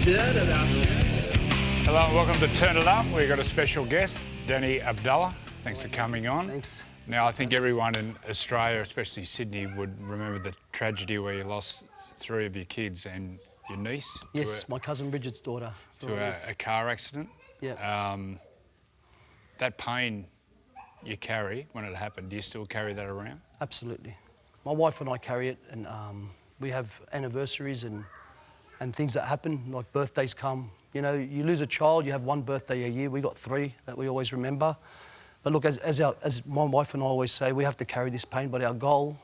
Hello and welcome to Turn It Up. We've got a special guest, Danny Abdallah. Thanks for coming on. Thanks. Now, I think everyone in Australia, especially Sydney, would remember the tragedy where you lost 3 of your kids and your niece. Yes, my cousin Bridget's daughter. To a car accident. Yeah. That pain you carry when it happened, do you still carry that around? Absolutely. My wife and I carry it, and we have anniversaries and things that happen, like birthdays come. You know, you lose a child, you have 1 birthday a year. We got 3 that we always remember. But look, as my wife and I always say, we have to carry this pain, but our goal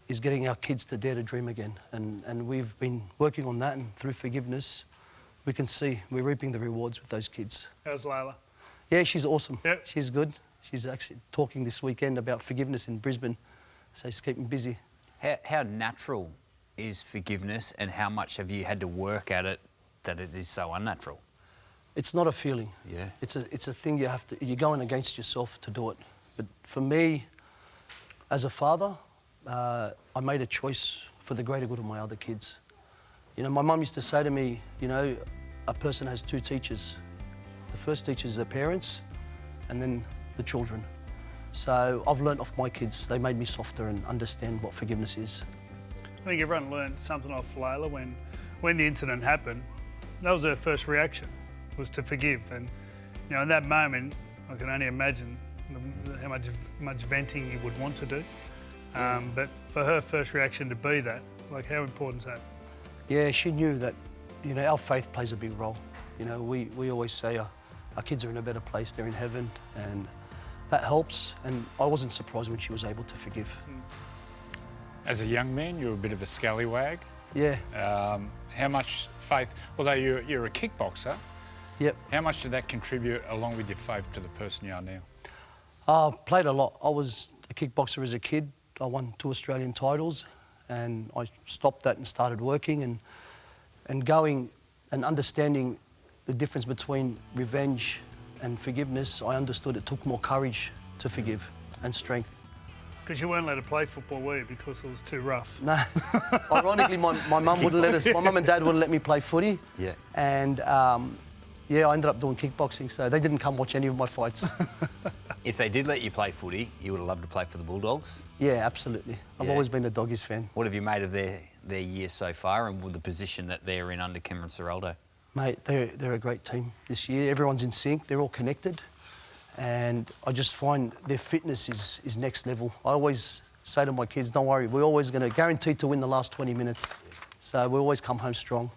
is getting our kids to dare to dream again. And we've been working on that, and through forgiveness, we can see we're reaping the rewards with those kids. How's Layla? Yeah, she's awesome. Yep. She's good. She's actually talking this weekend about forgiveness in Brisbane, so she's keeping busy. How natural is forgiveness, and how much have you had to work at it that it is so unnatural? It's not a feeling. Yeah. It's a thing you're going against yourself to do it. But for me, as a father, I made a choice for the greater good of my other kids. You know, my mum used to say to me, you know, a person has 2 teachers. The first teacher is their parents, and then the children. So I've learnt off my kids. They made me softer and understand what forgiveness is. I think everyone learned something off Layla when the incident happened. That was her first reaction, was to forgive. And, you know, in that moment, I can only imagine how much venting you would want to do. But for her first reaction to be that, like, how important is that? Yeah, she knew that, you know, our faith plays a big role. You know, we always say our kids are in a better place, they're in heaven, and that helps. And I wasn't surprised when she was able to forgive. As a young man, you were a bit of a scallywag. Yeah. How much faith, although you're a kickboxer, Yep. how much did that contribute along with your faith to the person you are now? I played a lot. I was a kickboxer as a kid. I won 2 Australian titles, and I stopped that and started working and going and understanding the difference between revenge and forgiveness. I understood it took more courage to forgive and strength. Because you weren't allowed to play football, were you? Because it was too rough. No. Ironically, my mum wouldn't let us. My mum and dad wouldn't let me play footy. Yeah. And yeah, I ended up doing kickboxing, so they didn't come watch any of my fights. If they did let you play footy, you would have loved to play for the Bulldogs. Yeah, absolutely. I've Yeah. always been a Doggies fan. What have you made of their year so far, and with the position that they're in under Cameron Ciraldo? Mate, they're a great team this year. Everyone's in sync. They're all connected. And I just find their fitness is next level. I always say to my kids, don't worry, we're always going to guarantee to win the last 20 minutes. So we always come home strong.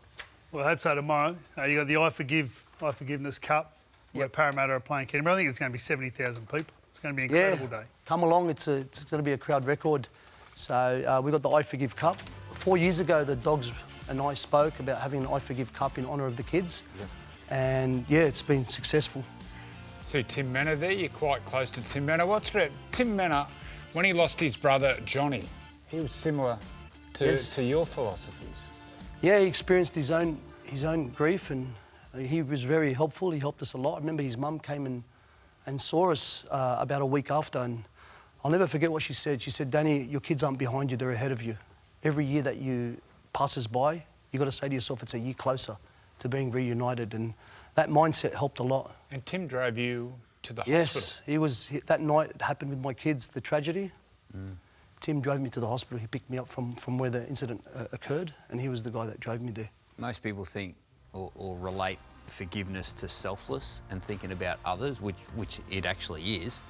Well, I hope so tomorrow. You got the I Forgiveness Cup, where Parramatta are playing Canberra. I think it's going to be 70,000 people. It's going to be an incredible day. Come along. It's going to be a crowd record. So we got the I Forgive Cup. 4 years ago, the Dogs and I spoke about having an I Forgive Cup in honour of the kids. Yep. And yeah, it's been successful. See Tim Manor there, you're quite close to Tim Manor. What's that? Tim Manor, when he lost his brother Johnny, he was similar to your philosophies. Yeah, he experienced his own grief, and he was very helpful. He helped us a lot. I remember his mum came and saw us about a week after, and I'll never forget what she said. She said, Danny, your kids aren't behind you, they're ahead of you. Every year that you passes by, you've got to say to yourself, it's a year closer to being reunited, and that mindset helped a lot. And Tim drove you to the hospital? Yes, that night it happened with my kids, the tragedy. Mm. Tim drove me to the hospital. He picked me up from where the incident occurred, and he was the guy that drove me there. Most people think or relate forgiveness to selfless and thinking about others, which it actually is.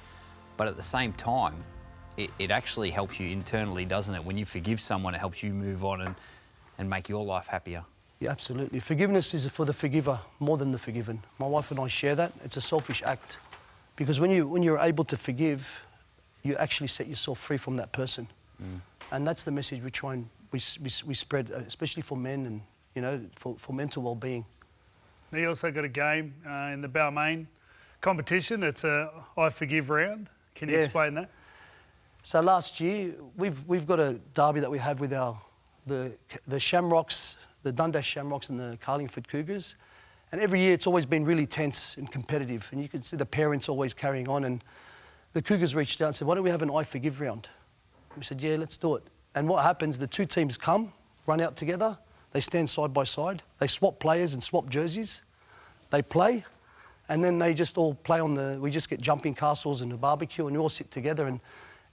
But at the same time, it actually helps you internally, doesn't it? When you forgive someone, it helps you move on and make your life happier. Yeah, absolutely. Forgiveness is for the forgiver more than the forgiven. My wife and I share that. It's a selfish act. Because when you're able to forgive, you actually set yourself free from that person. Mm. And that's the message we try and we spread, especially for men and, you know, for mental well-being. Now you also got a game in the Balmain competition. It's a I Forgive round. Can you explain that? So last year, we've got a derby that we have with the Shamrocks, the Dundas Shamrocks and the Carlingford Cougars. And every year it's always been really tense and competitive. And you can see the parents always carrying on. And the Cougars reached out and said, why don't we have an I Forgive round? We said, yeah, let's do it. And what happens, the 2 teams come, run out together, They stand side by side. They swap players and swap jerseys. They play, and then they just all play we just get jumping castles and a barbecue, and we all sit together. And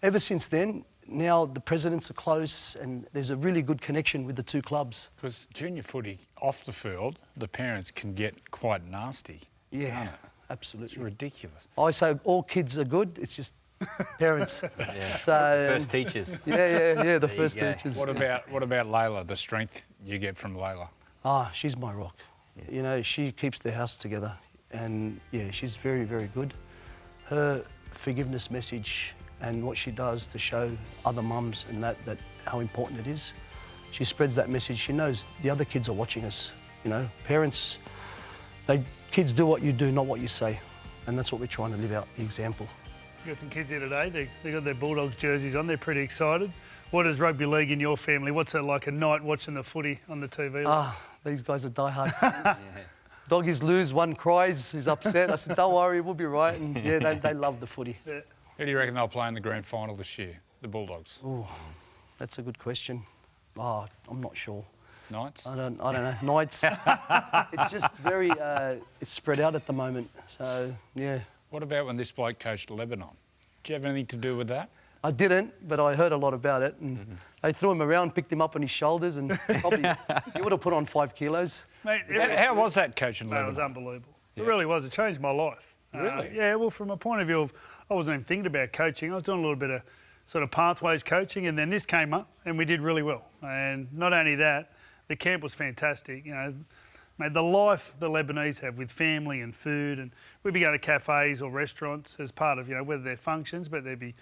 ever since then, now the presidents are close, and there's a really good connection with the two clubs. Because junior footy off the field, the parents can get quite nasty. Yeah, can't it? absolutely. It's ridiculous. I say all kids are good. It's just parents. Yeah. So First teachers. yeah. The There first you go. teachers. What about Layla? The strength you get from Layla. She's my rock. Yeah. You know, she keeps the house together, and yeah, she's very, very good. Her forgiveness message and what she does to show other mums and that how important it is. She spreads that message. She knows the other kids are watching us. You know, parents, kids do what you do, not what you say, and that's what we're trying to live out, the example. You got some kids here today. They got their Bulldogs jerseys on. They're pretty excited. What is rugby league in your family? What's it like a night watching the footy on the TV? These guys are diehard fans. Doggies lose, one cries, he's upset. I said, don't worry, we'll be right. And yeah, they love the footy. Yeah. Who do you reckon they'll play in the grand final this year? The Bulldogs. Ooh, that's a good question. I'm not sure. Knights? I don't know. Knights. It's just very, it's spread out at the moment. So, yeah. What about when this bloke coached Lebanon? Do you have anything to do with that? I didn't, but I heard a lot about it. And they threw him around, picked him up on his shoulders, and probably he would have put on 5 kilos. Mate, How was that coaching It Lebanon? was unbelievable. Yeah. It really was. It changed my life. Really? Yeah, well, from a point of view of, I wasn't even thinking about coaching. I was doing a little bit of sort of pathways coaching, and then this came up, and we did really well. And not only that, the camp was fantastic. You know, mate, the life the Lebanese have with family and food, and we'd be going to cafes or restaurants as part of, you know, whether they're functions, but there'd be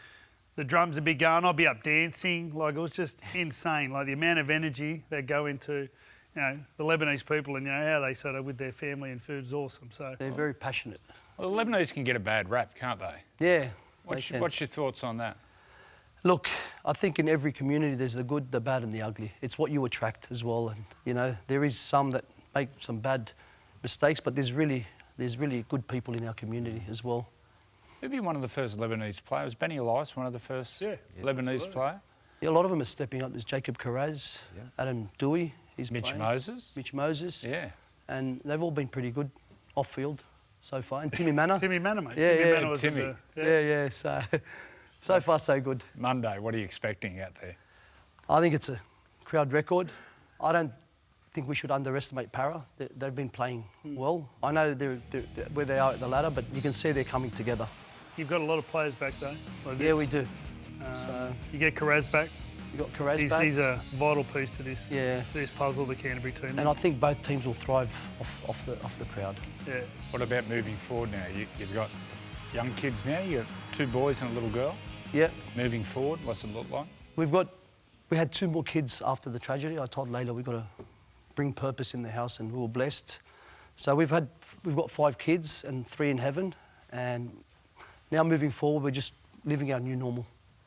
the drums would be going. I'd be up dancing. Like, it was just insane. Like, the amount of energy they go into, you know, the Lebanese people, and, you know, how they sort of with their family and food is awesome. So They're very passionate. Well, the Lebanese can get a bad rap, can't they? Yeah. What's your thoughts on that? Look, I think in every community there's the good, the bad and the ugly. It's what you attract as well. And, you know, there is some that make some bad mistakes, but there's really good people in our community as well. Maybe one of the first Lebanese players. Benny Elias, one of the first Lebanese players. Yeah, a lot of them are stepping up. There's Jacob Carraz, Adam Dewey. Mitch Moses. Mitch Moses. Yeah. And they've all been pretty good off-field so far. And Timmy Manor. Timmy Manor, mate. Yeah, Timmy Manor was Timmy. Yeah. So far, so good. Monday, what are you expecting out there? I think it's a crowd record. I don't think we should underestimate Para. They've been playing well. I know they're where they are at the ladder, but you can see they're coming together. You've got a lot of players back, though. Like Yeah, this. we do. So You get Carraz back. you got Carraz back. He's a vital piece to this puzzle, the Canterbury team. And I think both teams will thrive off the crowd. Yeah. What about moving forward now? You've got young kids now. You've got 2 boys and a little girl. Yeah. Moving forward, what's it look like? We had 2 more kids after the tragedy. I told Layla we've got to bring purpose in the house, and we were blessed. So we've got 5 kids and 3 in heaven, and now moving forward, we're just living our new normal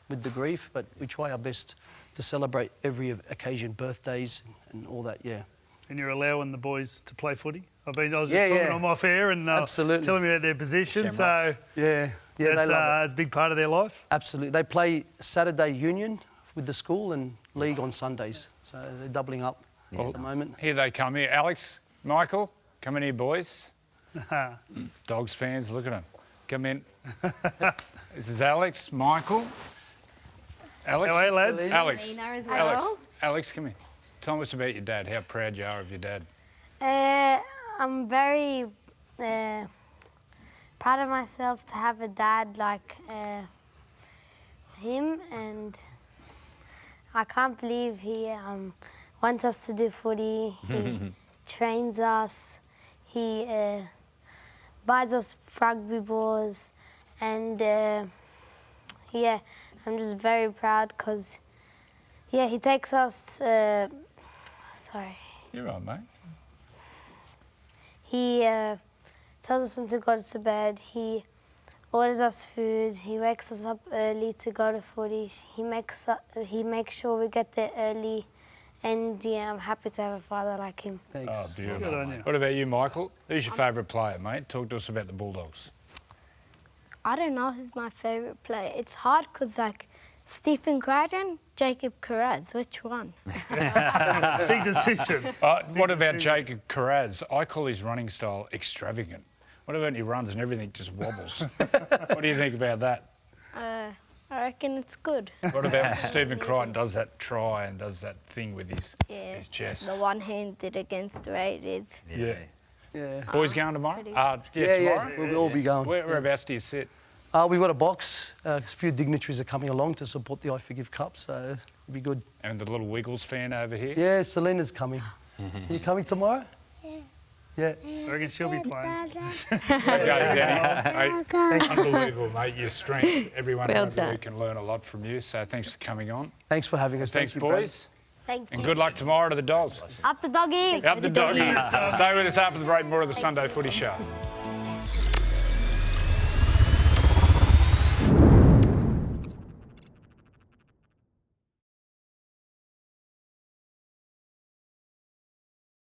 with the grief, but we try our best to celebrate every occasion, birthdays and all that, yeah. And you're allowing the boys to play footy? I was just Yeah, talking yeah. to them off air and Absolutely. telling me about their position. Shamrocks. So Yeah, they that's love it. a big part of their life. Absolutely. They play Saturday union with the school and league on Sundays. So they're doubling up at the moment. Here they come here. Alex, Michael, come in here, boys. Dogs fans, look at them. Come in. This is Alex, Michael. Alex. How are you, lads? Alex. Lena as well. Alex, come here. Tell us about your dad, how proud you are of your dad. I'm very proud of myself to have a dad like him, and I can't believe he wants us to do footy. He trains us. He buys us rugby balls, and yeah, I'm just very proud because he takes us. Sorry. You're right, mate. He tells us when to go to bed. He orders us food. He wakes us up early to go to footy. He makes sure we get there early. And yeah, I'm happy to have a father like him. Thanks. Oh, beautiful. Good on you. What about you, Michael? Who's your favourite player, mate? Talk to us about the Bulldogs. I don't know who's my favourite player. It's hard because, like, Stephen Crichton, Jacob Carraz, which one? Big decision. What about Jacob Carraz? I call his running style extravagant. What about when he runs and everything just wobbles? What do you think about that? I reckon it's good. What about when Stephen Crichton does that try and does that thing with his chest? The one hand did against the Raiders. Yeah. Boys going tomorrow? Tomorrow? We'll all be going. Whereabouts do you sit? We've got a box. A few dignitaries are coming along to support the I Forgive Cup, so it'll be good. And the little Wiggles fan over here? Yeah, Selena's coming. Are you coming tomorrow? Yeah. I reckon she'll be playing. Unbelievable, mate. Your strength. Everyone Well around the done. league can learn a lot from you. So thanks for coming on. Thanks for having us. Thanks, Thank you, Brad. boys. Thank you. And good luck tomorrow to the Dogs. Up the doggies! Up the Doggies. Stay with us after the break. More of the Sunday Footy Show.